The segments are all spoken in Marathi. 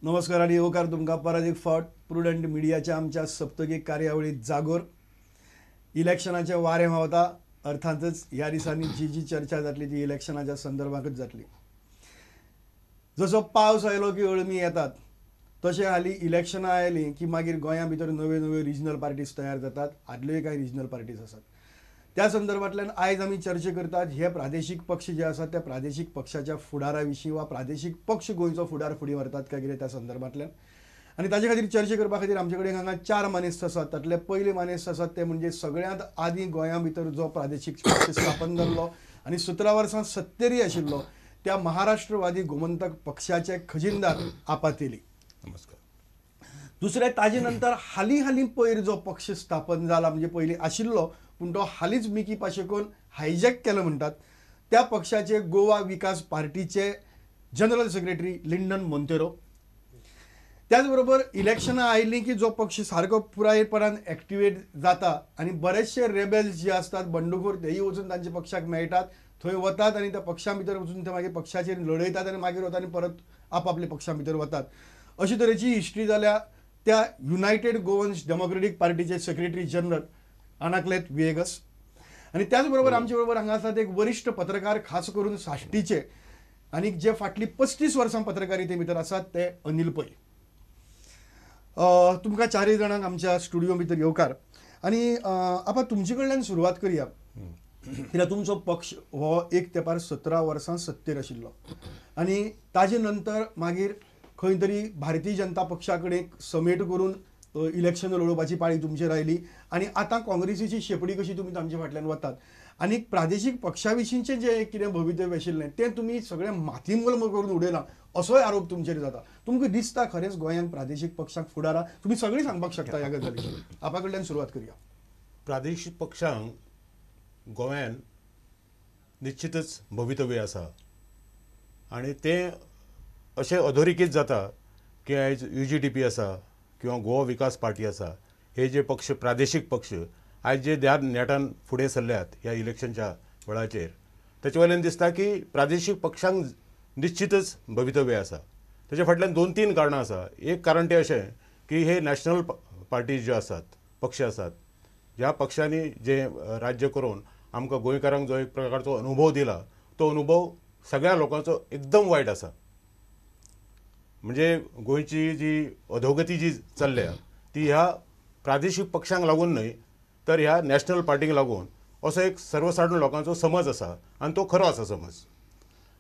नमस्कार आणि येवकार तुमकां परत एक फावट प्रुडंट मिडियाच्या आमच्या सप्तकीक कार्यावळीत जागोर इलेक्शनाचे वारें व्हांवता. अर्थातच ह्या दिसांनी जी चर्चा जातली ती इलेक्शनाच्या संदर्भांतच जातली. जसो पावस आयलो की अळमी येतात तशें हालीं इलेक्शनां आयलीं की मागीर गोंया भितर नव्यो नव्यो रिजनल पार्टीज तयार जातात. आदल्योय कांय रिजनल पार्टीज आसात. त्या संदर्भांतल्यान आयज आमी चर्चा करतात हे प्रादेशीक पक्ष जे आसात त्या प्रादेशीक पक्षाच्या फुडारा विशीं वा प्रादेशीक पक्ष गोंयचो फुडार फुडें व्हरतात काय कितें त्या संदर्भांतल्यान. आनी ताचे खातीर चर्चा करपा खातीर आमचे कडेन हांगा 4 मानेस्त आसात. तातले पयले मानेस्त आसात ते म्हणजे सगळ्यांत आदीं गोंया भितर जो प्रादेशीक पक्ष स्थापन जाल्लो आनी 17 वर्सां सत्तेरी आशिल्लो त्या महाराष्ट्रवादी गोमंतक पक्षाचे खजिनदार आपा तेली. नमस्कार. दुसरे ताजे नंतर हालीं पयर जो पक्ष स्थापन जाला म्हणजे पयलीं आशिल्लो पूण तो हालींच मिकी पाशेकोन हायजॅक केलो म्हणटात त्या पक्षाचे गोवा विकास पार्टीचे जनरल सेक्रेटरी लिंडन मोंतेरो. त्याच बरोबर इलेक्शनां आयलीं की जो पक्ष सारको पुरायपणान एक्टिवेट जाता आनी बरेचशे रेबेल्स जे असतात बंडखोर तेही वचून तांच्या पक्षाक मेळटात, थंय वतात आनी त्या पक्षां भितर वचून ते मागीर पक्षाचेर लढयतात आनी मागीर वतात आनी परत आपआपल्या पक्षां भितर वतात. अशे तरेची हिस्ट्री जाल्या त्या युनायटेड गोवन्स डेमोक्रेटीक पार्टीचे सेक्रेटरी जनरल अनाक्लेत विएगस. आनी त्याच बरोबर आमचे बरोबर हांगा आसात एक वरिश्ठ पत्रकार खास करून साश्टीचे आनी जे फाटली 35 वर्सां पत्रकारिते भितर आसात ते अनिल पै. तुमकां चारय जाणांक आमच्या स्टुडियो भितर येवकार. आनी आपा तुमचे कडल्यान सुरवात करया कित्याक तुमचो पक्ष हो एक तेंपार 17 वर्सां सत्तेर आशिल्लो आनी ताजे नंतर मागीर खंय तरी भारतीय जनता पक्षा कडेन समेट करून इलेक्शन लडोवपाची पाळी तुमचेर आयली आनी आतां काँग्रेसीची शेपडी कशी तुमी तांचे फाटल्यान वतात. आनी प्रादेशीक पक्षा विशींचें जें कितें भवितव्य आशिल्लें तें तुमी सगळें मातीमोल करून उडयलां असोय आरोप तुमचेर जाता. तुमकां दिसता खरेंच गोंयांत प्रादेशीक पक्षांक फुडारा तुमी सगळीं सांगपाक शकता ह्या गजाली. आपा कडल्यान सुरवात करया. प्रादेशीक पक्षांक गोंयांत निश्चितच भवितव्य आसा आनी तें अशें अधोरेखीत जाता की आयज UGTP आसा किंवा गोवा विकास पार्टी आसा हे जे पक्ष प्रादेशीक पक्ष आयज जे नेटान फुडें सरल्यात ह्या इलेक्शनच्या वेळाचेर ताचे वयल्यान दिसता की प्रादेशीक पक्षांक निश्चितच भवितव्य आसा. ताचे फाटल्यान 2-3 कारणां आसा. एक कारण तें अशें की हे नॅशनल पार्टीज ज्यो आसात पक्ष आसात ह्या पक्षांनी जे राज्य करून आमकां गोंयकारांक जो एक प्रकारचो अनुभव दिला तो अनुभव सगळ्या लोकांचो एकदम वायट आसा. म्हणजे गोंयची जी अधोगती जी चल्ल्या ती ह्या प्रादेशीक पक्षांक लागून न्हय तर ह्या नॅशनल पार्टीक लागून असो एक सर्वसाधारण लोकांचो समज आसा आनी तो खरो आसा समज.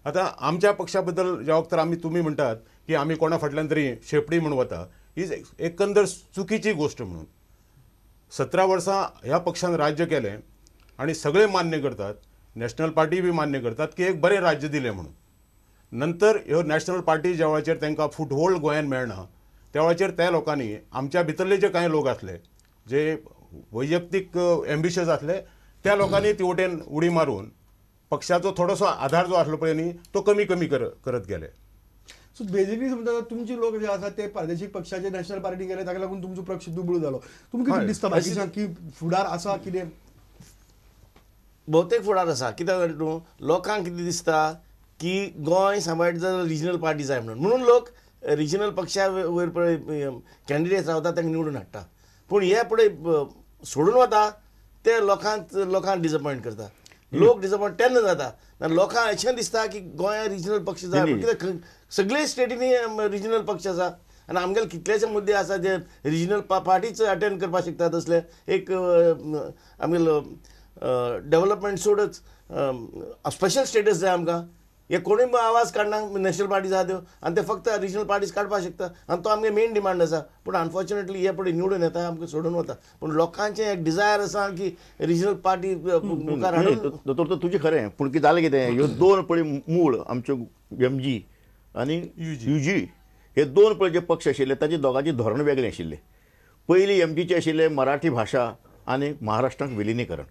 आतां आमच्या पक्षा बद्दल ज्या वखदार तुमी म्हणटात की आमी कोणा फाटल्यान तरी शेपडी म्हणून वता ही एकंदर चुकीची गोश्ट. म्हणून 17 वर्सां ह्या पक्षान राज्य केलें आनी सगळे मान्य करतात, नॅशनल पार्टी बी मान्य करतात की एक बरें राज्य दिलें म्हणून. नंतर ह्यो नॅशनल पार्टी ज्या वेळाचेर तांकां फुटहोल्ड गोंयांत मेळना त्या वेळाचेर त्या लोकांनी आमच्या भितरले जे कांय लोक आसले जे वैयक्तीक एम्बिशियस आसले त्या लोकांनी ती वटेन उडी मारून पक्षाचो थोडोसो आधार जो आसलो पळय न्ही तो कमी करत गेले. सो बेजिकली समजा तुमचे लोक जे आसात ते प्रादेशीक पक्षाचे नॅशनल पार्टी गेले ताका लागून तुमचो पक्ष दुबळो जालो. तुमकां कितें दिसता बाकीच्यांक की फुडार आसा कितें? बहुतेक फुडार आसा. कित्याक न्हू लोकांक कितें दिसता की गोंय सांबाळटा जाल्यार रिजनल पार्टी जाय म्हणून लोक रिजनल पक्षा वयर पळय कॅन्डिडेट रावता तांकां निवडून हाडटा. पूण हे पळय सोडून वता ते लोकांक डिसअपॉयंट करता. लोक डिसअपॉयंट तेन्ना जाता लोकांक अशें दिसता की गोंयांत रिजनल पक्ष जाय कित्याक सगळे स्टेटीनी रिजनल पक्ष आसा आनी आमगेले कितलेशे मुद्दे आसा जे रिजनल पार्टीच अटेंड करपाक शकता. तसले एक आमगेलो डेव्हलपमेंट सोडच स्पेशल स्टेटस जाय आमकां. हे कोणूय आवाज काडना नॅशनल पार्टीज आहा त्यो आनी ते फक्त रिजनल पार्टीज काडपाक शकता आनी तो आमगे मेन डिमांड आसा. पूण अनफॉर्च्युनेटली हे पळय निवडून येता आमकां सोडून वता. पूण लोकांचें एक डिजायर आसा की रिजनल पार्टी मुखार हाडून. दोतोर तुजें खरें पूण कितें जालें कितें ह्यो 2 पळय मूळ आमच्यो MG आनी UG हे 2 पळय जे पक्ष आशिल्ले ताचे दोगांची धोरण वेगळें आशिल्लें. पयलीं MGचे आशिल्ले मराठी भाशा आनी महाराष्ट्रांत विलिनीकरण.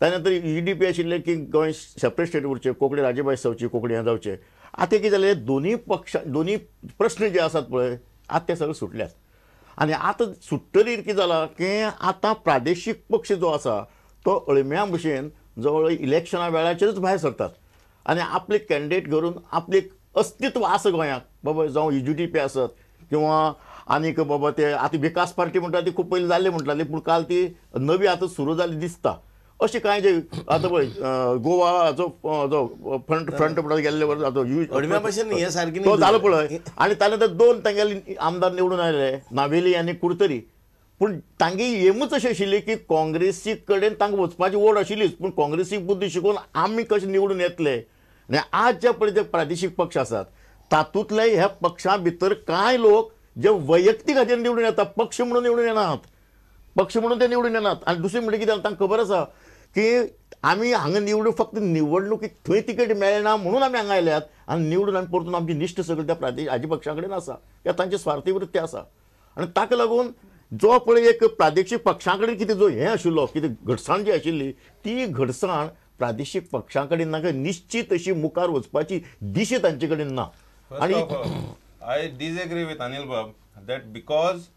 त्यानंतर UGTP आशिल्ले की गोंय सेपरेट स्टेट उरचें, कोंकणी राज्यभास जावची, कोंकणी हें जावचें. आतां कितें जालें दोनी प्रश्न जे आसात पळय आतां ते सगळे सुटल्यात आनी आतां सुट्टरी कितें जालां की आतां प्रादेशीक पक्ष जो आसा तो अळम्या भशेन जवळ इलेक्शना वेळाचेरच भायर सरतात आनी आपले कॅन्डिडेट घरून आपले अस्तित्व आसा गोंयांक बाबा जावं UGTP आसत किंवा आनीक बाबा ते आतां विकास पार्टी म्हणटा ती खूब पयलीं जाल्ली म्हणटाली पूण काल ती नवी आतां सुरू जाली दिसता. अशें कांय जे आतां पळय गोवाचो जो फ्रंट गेल्ले वर्स अडव्या भाशेन हे सारकें तो जालो पळय आनी ताणे नंतर 2 तांगेले आमदार निवडून आयले नावेली आनी कुडतरी. पूण तांगे एमूच अशी आशिल्ली की काँग्रेसी कडेन तांकां वचपाची ओड आशिल्लीच पूण काँग्रेसी बुद्धी शिकून आमी कशे निवडून येतले. आनी आज जे पळय जे प्रादेशीक पक्ष आसात तातूंतले ह्या पक्षां भितर कांय लोक जे वैयक्तीक हाजेर निवडून येतात पक्ष म्हणून निवडून येनात. पक्ष म्हणून ते निवडून येनात. आनी दुसरें म्हणजे कितें तांकां खबर आसा की आमी हांगा निवडून फक्त निवडणुकीक थंय तिकेट मेळना म्हणून आमी हांगा आयल्यात आनी निवडून आमी परतून आमची निश्ट सगळी त्या हाजी पक्षा कडेन आसा कित्याक तांचे स्वार्थी वृत्ती आसा. आनी ताका लागून जो पळय एक प्रादेशीक पक्षां कडेन कितें जो हें आशिल्लो कितें घटसाण जी आशिल्ली ती घटसाण प्रादेशीक पक्षां कडेन ना निश्चित अशी मुखार वचपाची दिशा तांचे कडेन ना. First of all, I disagree with Anil Bab that because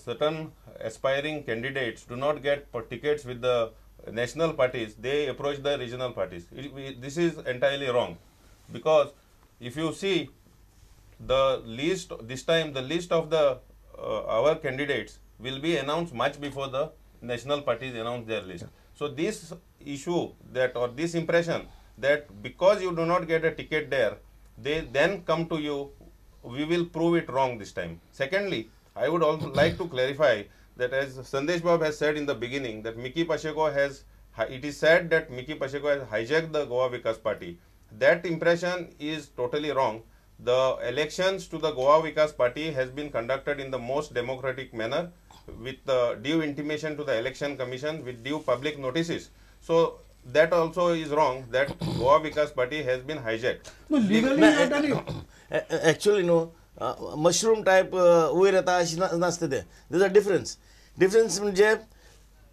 certain aspiring candidates do not get tickets with the national parties, they approach the regional parties. This is entirely wrong, because if you see the list this time, the list of the our candidates will be announced much before the national parties announce their list. So this issue that or this impression that because you do not get a ticket there, they then come to you, we will prove it wrong this time. Secondly, I would also like to clarify that as Sandesh Bab has said in the beginning that Miki Pacheco has, it is said that Miki Pacheco has hijacked the Goa Vikas Party. That impression is totally wrong. The elections to the Goa Vikas Party has been conducted in the most democratic manner with due intimation to the election commission with due public notices. So that also is wrong that Goa Vikas Party has been hijacked. No, legally not only. Actually, mushroom type वयर येता अशी नासता ते. There's a difference. Difference म्हणजे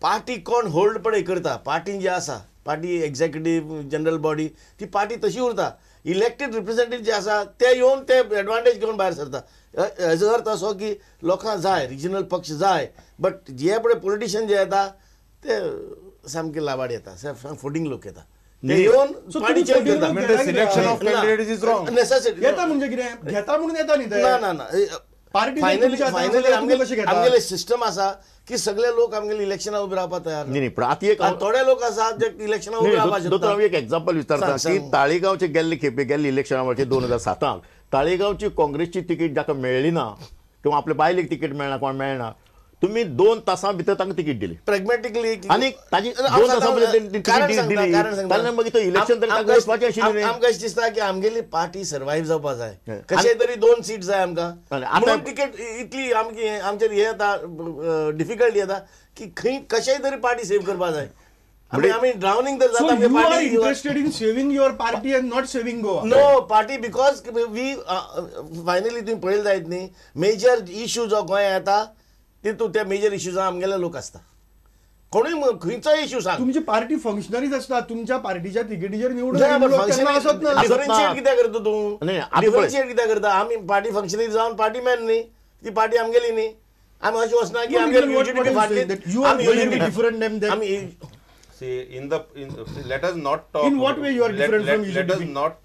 पार्टी कोण होल्ड पळय करता पार्टी जी आसा पार्टी एक्झिक्युटिव्ह जनरल बॉडी ती पार्टी तशी उरता. इलेक्टेड रिप्रेझेंटेटिव्ह जे आसा ते येवन ते एडवांटेज घेवन भायर सरता. हेजो अर्थ असो की लोकांक जाय रिजनल पक्ष जाय बट जे पळय पॉलिटिशियन जे येता ते सामके लाबाड येता फुडींग लोक येता ते येवन पार्टी चेंज करता. I mean, the selection of candidates is wrong. Necessity येता म्हणजे कितें घेता म्हणून येता न्ही ते. ना पार्टी फायनली कशें घेता आमगेले सिस्टम आसा की सगळे लोक आमगेले इलेक्शनां उबे रावपाक तयार नाही पण आता एक थोडे लोक आसात जे इलेक्शनां उबे रावपाक दोतोर हांव एक एक्झाम्पल विचारता की ताळेगांवचे गेल्ले खेपे गेल्ले इलेक्शना वरचे 2007 ताळेगांवची काँग्रेसची तिकीट जाका मेळ्ळी ना किंवा आपल्या बायलेक तिकीट मेळना कोण मेळना तुम्ही 2 तासां भितर तांकां तिकीट दिली प्रॅग्मॅटिकली आनी ताजी 2 तासां भितर तिकीट दिली ताणे मागीर तो इलेक्शन तरी तांकां वचपाचें आशिल्लें न्ही. आमकां अशें दिसता की आमगेली पार्टी सर्वायव्ह जावपाक जाय कशें तरी 2 सीट जाय आमकां म्हणून तिकेट इतली आमचेर हे येता डिफिकल्टी येता की खंय कशेंय तरी पार्टी सेव्ह करपाक जाय. आमी ड्रावनिंग तर So जाता you are party interested in saving your party and not saving Goa. No party because we finally तुम्ही पळयलें जायत न्ही मेजर इश्यू जो गोंयांत येता तितून त्या मेजर इश्यूजां आमगेले लोक आसता कोणूय खंयचो इश्यू सांग तुमची पार्टी फंक्शनरीज असता तुमच्या पार्टीच्या तिकेटीचेर निवडून आयिल्ले लोक केन्ना असत ना. डिफरन्शिएट कित्याक करता तूं नाही, आता डिफरन्शिएट कित्याक करता आमी पार्टी फंक्शनरी जावन पार्टी मॅन न्ही ती पार्टी आमगेली न्ही आमी अशें वचना की आमगेली युनिटी फाटली You are going to be different than them. आमी See, let us not talk. In what way you are different from Let us UJDP? not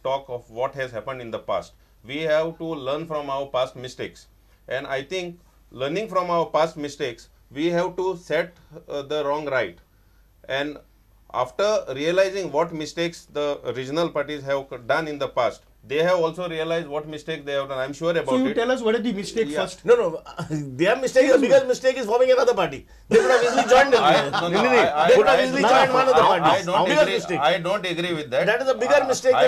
talk of what has happened in the past. We have to learn from our past mistakes, and I think learning from our past mistakes, we have to set the wrong right. And after realizing what mistakes the regional parties have done in the past, they have also realized what mistake they have done. I'm sure about So you it. tell us what is the mistake Yeah. first. no their mistake the biggest mistake is forming another party. They could have easily joined them. They could have easily joined one of the parties. Biggest mistake. I don't agree with that. That is a bigger mistake.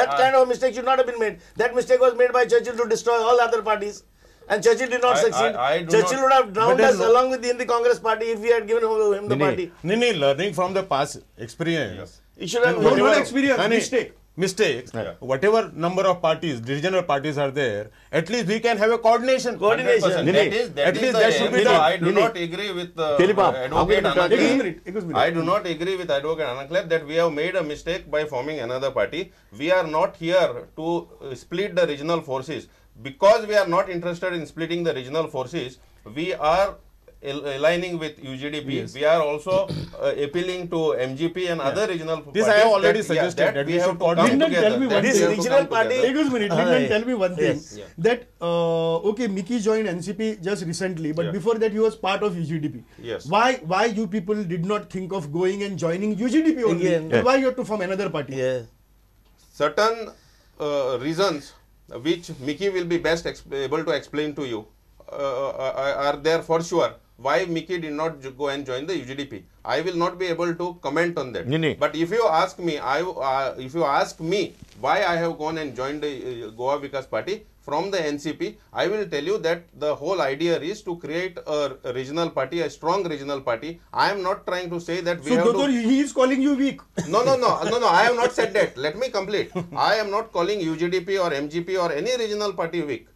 That kind of mistake should not have been made. That mistake was made by Churchill to destroy all other parties. And Churchill did not succeed. I do Churchill not- would have drowned But us then along with the Congress party if we had given him the party. No, learning from the past experience. He should have. No, not experience, No, no, mistake. Mistakes. Whatever number of parties, regional parties are there, at least we can have a coordination. Coordination. 100%. That At is least the that should aim. be No, done. I do not agree with Telipap, Advocate Advocate Excuse Anaklep. me, excuse me. I do not agree with Advocate Anaklep that we have made a mistake by forming another party. We are not here to split the regional forces. Because we are not interested in splitting the regional forces, we are aligning with UGDP. We are also appealing to MGP and other regional This I parties have already that, suggested that we we have should to come coordinate. Lyndon, together. tell me That one we thing. have to Regional come party- together. Excuse me, Lyndon, tell me one thing. Yes. That okay, Mickey joined NCP just recently, but Yeah. before that he was part of UGDP. Yes. Why you people did not think of going and joining UGDP only? Again. And why you have to form another party? Yeah. Certain reasons which Mickey will be best able to explain to you are there for sure. Why Mickey did not go and join the UGDP? I will not be able to comment on that. Nee. But if you ask me, if you ask me why I have gone and joined the Goa Vikas Party from the NCP, I will tell you that the whole idea is to create a regional party, a strong regional party. I am not trying to say that we So have Dr. to. he is calling you weak. No, I have not said that. Let me complete. I am not calling UGDP or MGP or any regional party weak.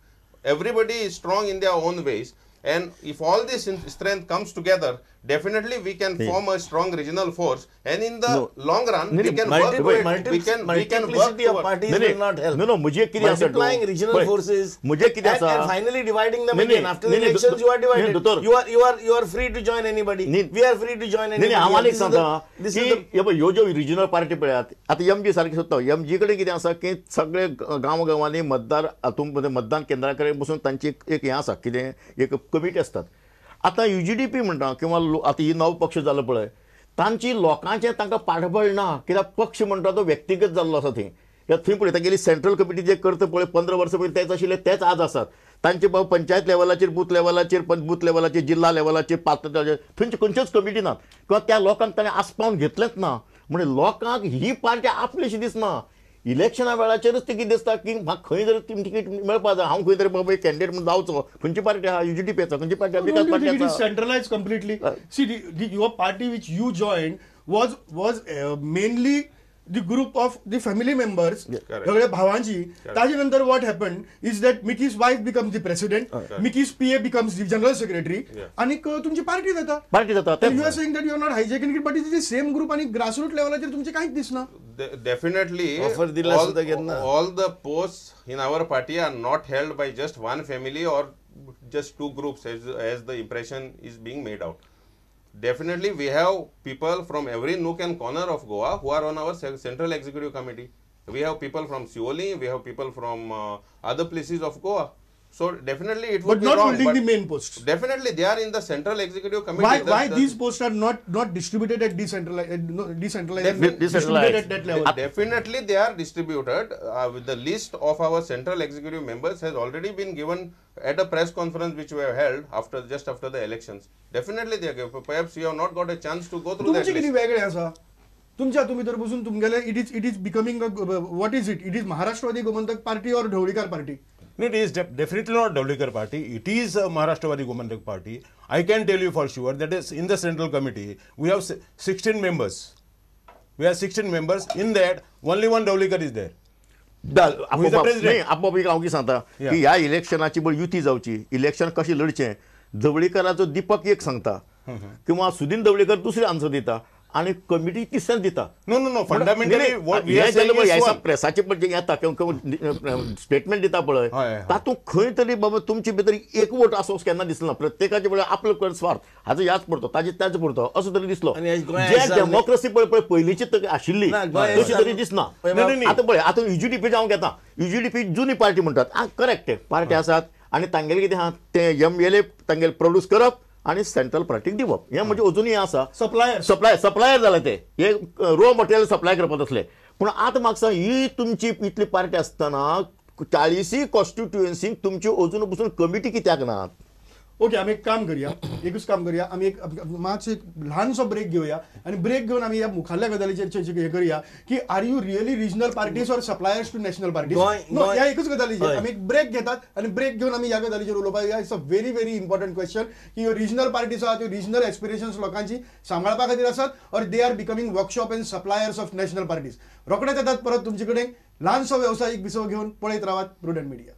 Everybody is strong in their own ways. And if all this strength comes together, definitely we can form a strong regional force. And in the long run, we can work to it. We can work Multiplicity of toward. parties Nee, nee. will not help. No, मुझे किती आसा Multiplying regional पळय, forces मुझे किती and, आसा and finally dividing them Nee, nee. again. After the Nee, nee, elections, you are divided. nee, doctor. You are free to join anybody. Nee. We are free to join नाही anybody. नाही आम्हाला एक This is सांगता the- this की is the- हे पळय, ह्यो ज्यो रिजनल पार्टी पळयात आता एमजी सारखे सुद्धा एमजी कडे कितें आसा की सगळे गांवांनी मतदार हातूंत मतदान केंद्रा कडेन बसून तांची एक हें आसा कितें एक कमिटी आसतात आतां UGDP म्हणटा किंवा आतां ही नवो पक्ष जालो पळय तांची लोकांचें तांकां पाठबळ ना कित्याक पक्ष म्हणटा तो व्यक्तिगत जाल्लो आसा थंय पळय गेली सेंट्रल कमिटी जे करता पळय 15 वर्सां पयलीं तेच आशिल्ले तेच आज आसात तांचे पंचायत लेवलाचेर बूथ लेवलाचेर जिल्हा लेवलाचेर पातळीचेर थंयचे खंयच्योच कमिटी नात किंवा त्या लोकांक ताणें आस्पावन घेतलेंच ना म्हणजे लोकांक ही पार्टी आपलीशी दिसना इलेक्शना वेळाचेरच ते कितें दिसता की म्हाका खंय जर तिकीट मेळपा जाय हांव खंय तरी बाबा एक कॅन्डिडेट म्हणून जावचो खंयची पार्टी आहा UGDP आसा खंयची party Don't Vikas you party think it is आसा centralized completely? See, your party which you joined was mainly the group of the family members, Correct. सगळे भावांची. त्याच्यानंतर what happened is that Mickey's wife becomes the president, Mickey's PA becomes the general secretary, आणि तुमची पार्टी जाता. पार्टी जाता You are saying that you are not hijacking it, but it is the same group आणि grassroots levelचेर तुमचे काहीच दिसना. Definitely, Offer दिला सुद्धा घेत ना. all the posts in our party are not held by just one family or just two groups as the impression is being made out. Definitely, we have people from every nook and corner of Goa who are on our central executive committee. We have people from Sioli, we have people from other places of Goa. So definitely it would But be not wrong. holding but the main posts. Definitely they are in the central executive committee. Why these posts are not distributed at decentralized Definitely. distributed at that level? Definitely they are distributed. With the list of our central executive members has already been given at a press conference which we have held just after the elections. Definitely they are given. Perhaps you have not got a chance to go through that तुमचे किती list. वेगळे आसा तुम्ही तर बसून तुमगेले it is becoming what is it is Maharashtrawadi Gomantak party और Dhavalikar party No, it is definitely not Davlikar party. It is a Maharashtrawadi Gomantak party. I can tell you for sure that is in the central committee we have 16 members. We have 16 members. In that only one Davlikar is there. Who is the president? आपोआप हांव कितें सांगता Yeah. की ह्या इलेक्शनाची बळ युती जावची इलेक्शन कशें लढचें धवळीकराचो दिपक एक सांगता किंवा सुदीन धवळीकर दुसरे आन्सर दिता आणि कमिटी तिसऱ्यान दिता No. Fundamentally, what we are हे saying जालें is ह्या one. प्रेसाचे पळय जे येता स्टेटमेंट दिता पळय हय. तातूंत खंय तरी बाबा तुमचे भितर एकवट असो केन्ना दिसलो ना प्रत्येकाचे पळय आपलो स्वार्थ हाजो याच पडतो ताजो पडतो असो तरी दिसलो आणि ह्या गोंयांत जे जाल्ले- डेमोक्रेसी पळय पयलींची आशिल्ली ना, गोंयांत तशी तरी जाल्ले- दिसना नाही, आता पळय आता UGDP जावं घेता UGDP जुनी पार्टी म्हणटात करेक्ट पार्टी आसात आणि तांगेले कितें आहा ते MLA तांगेले प्रोड्यूस करप आणि सेंट्रल पार्टीक दिवप हे म्हणजे अजुनूय आसा सप्लायर सप्लायर जाले ते हे रॉ मटेरियल सप्लाय करपाक असले पूण आतां म्हाका सांग ही तुमची इतली पार्टी आसतना 40 कॉन्स्टिट्युएन्सीक तुमची अजून पसून कमिटी कित्याक नात ओके आम्ही एक काम करूया एकच काम करूया आम्ही एक मातसो एक ल्हानसो ब्रेक घेऊया आणि ब्रेक घेऊन आम्ही या मुखाल्ल्या गजालीचेर हे करूया की are you really regional parties or suppliers to national parties Goa- या एकच गजालीचेर हय. आम्ही एक ब्रेक घेतात आणि ब्रेक घेऊन आम्ही या गजालीचेर उलोवपाक या it's a very very important question की ह्यो रिजनल पार्टीज आहात ह्यो रिजनल एस्पिरेशन्स लोकांची सांबाळपा खातीर आसात और they are becoming workshop and suppliers of national parties रोखडेच येतात परत तुमचे कडेन ल्हानसो व्यवसायिक विसव घेऊन पळयत रावात प्रुडंट मिडिया.